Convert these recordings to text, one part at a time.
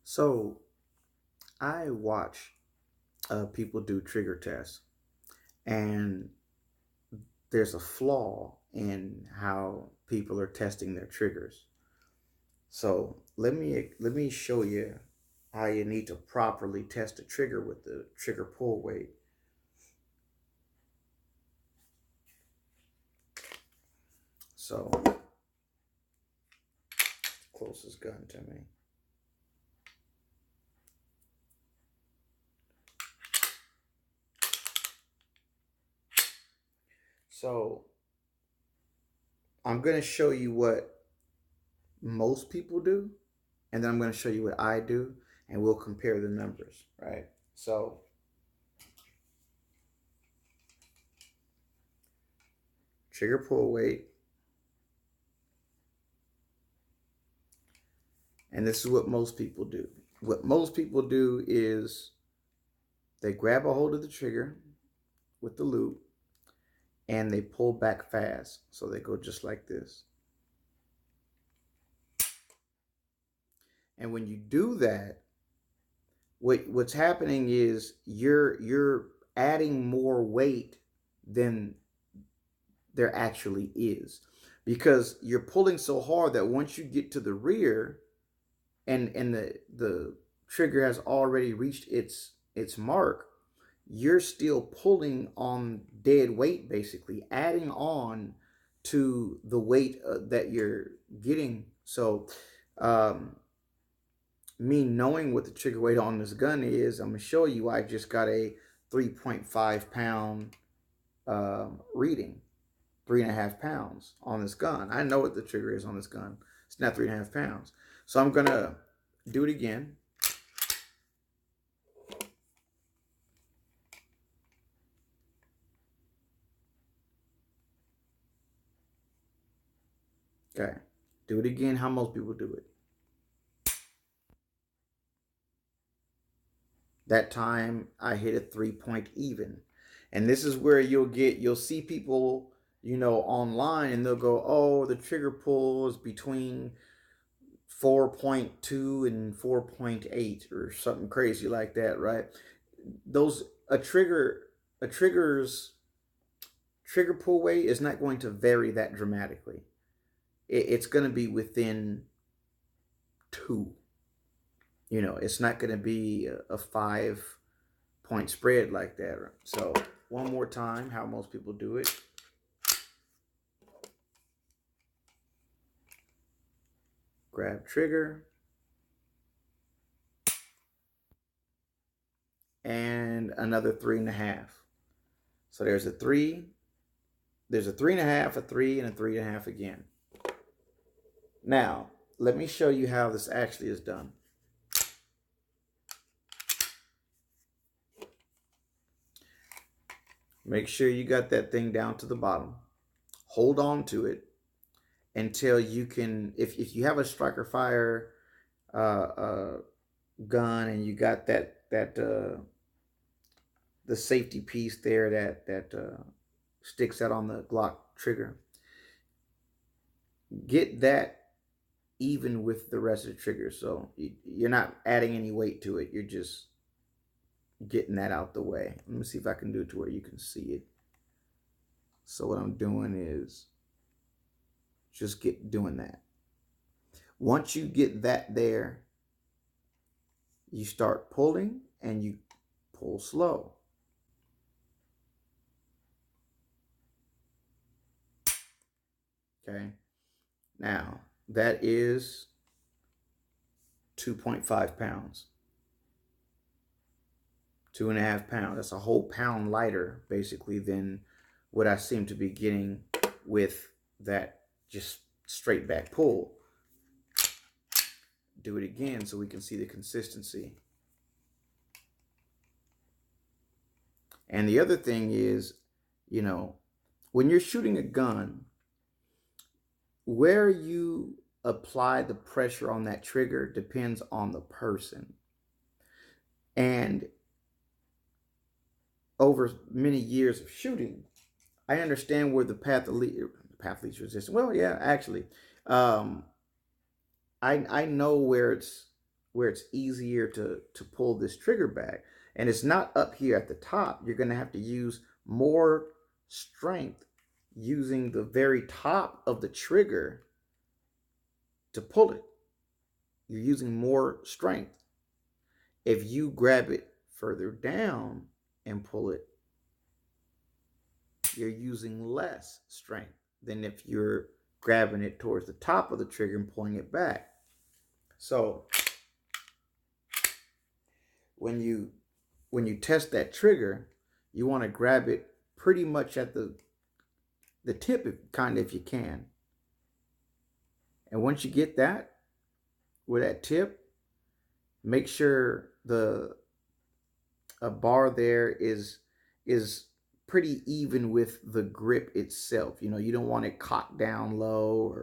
So I watch people do trigger tests, and there's a flaw in how people are testing their triggers. So let me show you how you need to properly test a trigger with the trigger pull weight. So closest gun to me. So I'm going to show you what most people do, and then I'm going to show you what I do, and we'll compare the numbers, right? So trigger pull weight, and this is what most people do. What most people do is they grab a hold of the trigger with the loop and they pull back fast. So they go just like this. And when you do that, what's happening is you're adding more weight than there actually is, because you're pulling so hard that once you get to the rear and the trigger has already reached its mark, you're still pulling on dead weight, basically adding on to the weight that you're getting. So me knowing what the trigger weight on this gun is, I'm gonna show you. I just got a 3.5 pound reading, 3.5 pounds on this gun. I know what the trigger is on this gun. It's not 3.5 pounds. So I'm gonna do it again. Okay, do it again how most people do it. That time I hit a 3 point even. And this is where you'll see people, online, and they'll go, "Oh, the trigger pull is between 4.2 and 4.8 or something crazy like that," right? Those a trigger's trigger pull weight is not going to vary that dramatically. It's going to be within 2. It's not going to be a 5 point spread like that. So one more time, how most people do it. Grab trigger and another 3.5. So there's a 3.5, a 3, and a 3.5 again. Now, let me show you how this actually is done. Make sure you got that thing down to the bottom. Hold on to it until you can, if you have a striker fire gun and you got that the safety piece there that sticks out on the Glock trigger, get that even with the rest of the trigger. So you're not adding any weight to it. You're just getting that out the way. Let me see if I can do it to where you can see it. So what I'm doing is just doing that. Once you get that there, you start pulling and you pull slow. Okay. Now that is 2.5 pounds. 2.5 pounds. That's a whole pound lighter, basically, than what I seem to be getting with that just straight back pull. Do it again so we can see the consistency. And the other thing is, when you're shooting a gun, where you apply the pressure on that trigger depends on the person. And over many years of shooting, I understand where the path of least resistance. Well, yeah, actually, I know where it's where it's easier to pull this trigger back. And it's not up here at the top. You're going to have to use more strength using the very top of the trigger to pull it. You're using more strength. If you grab it further down and pull it, you're using less strength than if you're grabbing it towards the top of the trigger and pulling it back. So when you test that trigger, you want to grab it pretty much at the tip, kind of, if you can. And once you get that with that tip, make sure the bar there is pretty even with the grip itself. You know, you don't want it cocked down low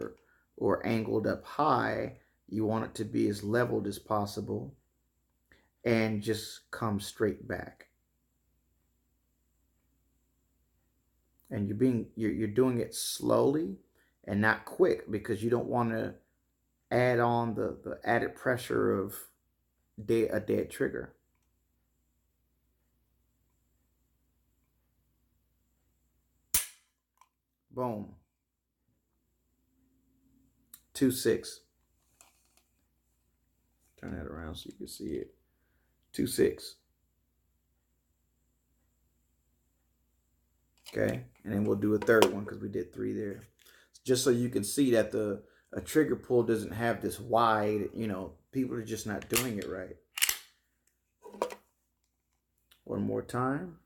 or angled up high. You want it to be as leveled as possible and just come straight back. And you're doing it slowly and not quick, because you don't want to add on the added pressure of a dead trigger. Boom. 2-6. Turn that around so you can see it. 2-6. Okay, and then we'll do a third one because we did 3 there. Just so you can see that a trigger pull doesn't have this wide, you know, people are just not doing it right. One more time.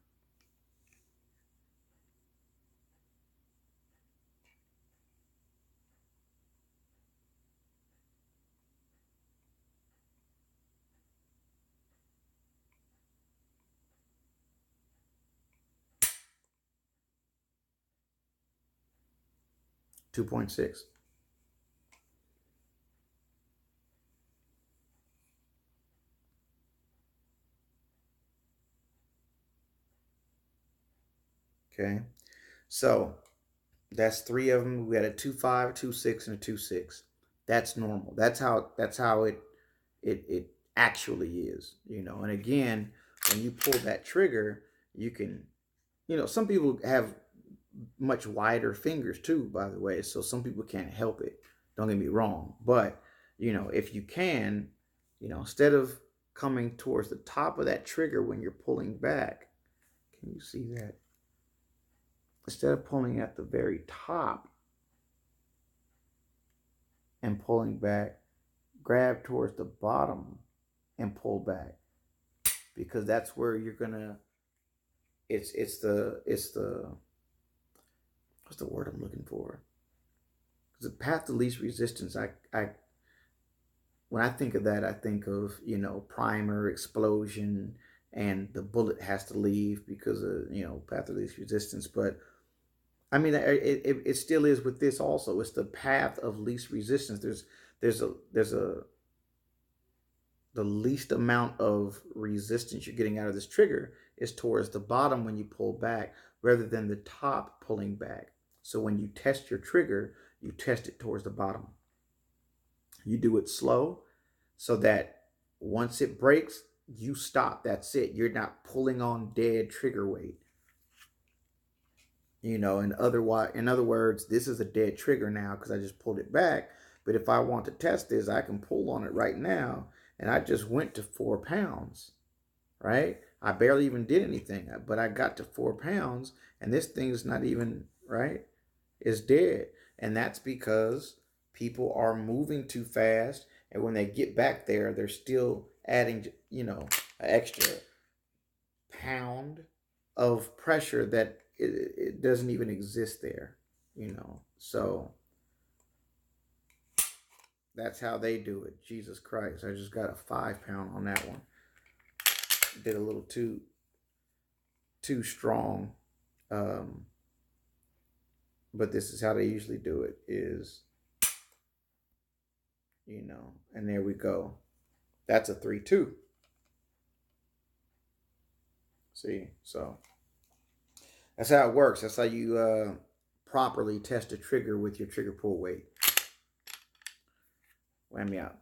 $2.6. Okay, so that's 3 of them. We had a 2.5, 2.6, and a 2.6. That's normal. That's how it actually is, you know. And again, when you pull that trigger, you can, you know, some people have much wider fingers too, by the way, so some people can't help it. Don't get me wrong, but you know, if you can, you know, instead of coming towards the top of that trigger when you're pulling back, can you see that? Instead of pulling at the very top and pulling back, grab towards the bottom and pull back, because that's where you're gonna, it's the what's the word I'm looking for? Because the path to least resistance, I when I think of that, I think of, you know, primer, explosion, and the bullet has to leave because of, you know, path of least resistance. But I mean, it still is with this also. It's the path of least resistance. There's a the least amount of resistance you're getting out of this trigger is towards the bottom when you pull back, rather than the top pulling back. So when you test your trigger, you test it towards the bottom. You do it slow so that once it breaks, you stop. That's it. You're not pulling on dead trigger weight. You know, in other words, this is a dead trigger now because I just pulled it back. But if I want to test this, I can pull on it right now. And I just went to 4 pounds, right? I barely even did anything, but I got to 4 pounds, and this thing's not even, right? It's dead. And that's because people are moving too fast. And when they get back there, they're still adding, you know, an extra pound of pressure that it doesn't even exist there, you know. So that's how they do it. Jesus Christ. I just got a 5 pound on that one. Did a little too strong. But this is how they usually do it, is, you know, and there we go. That's a 3-2. See, so that's how it works. That's how you properly test a trigger with your trigger pull weight. Whammy out.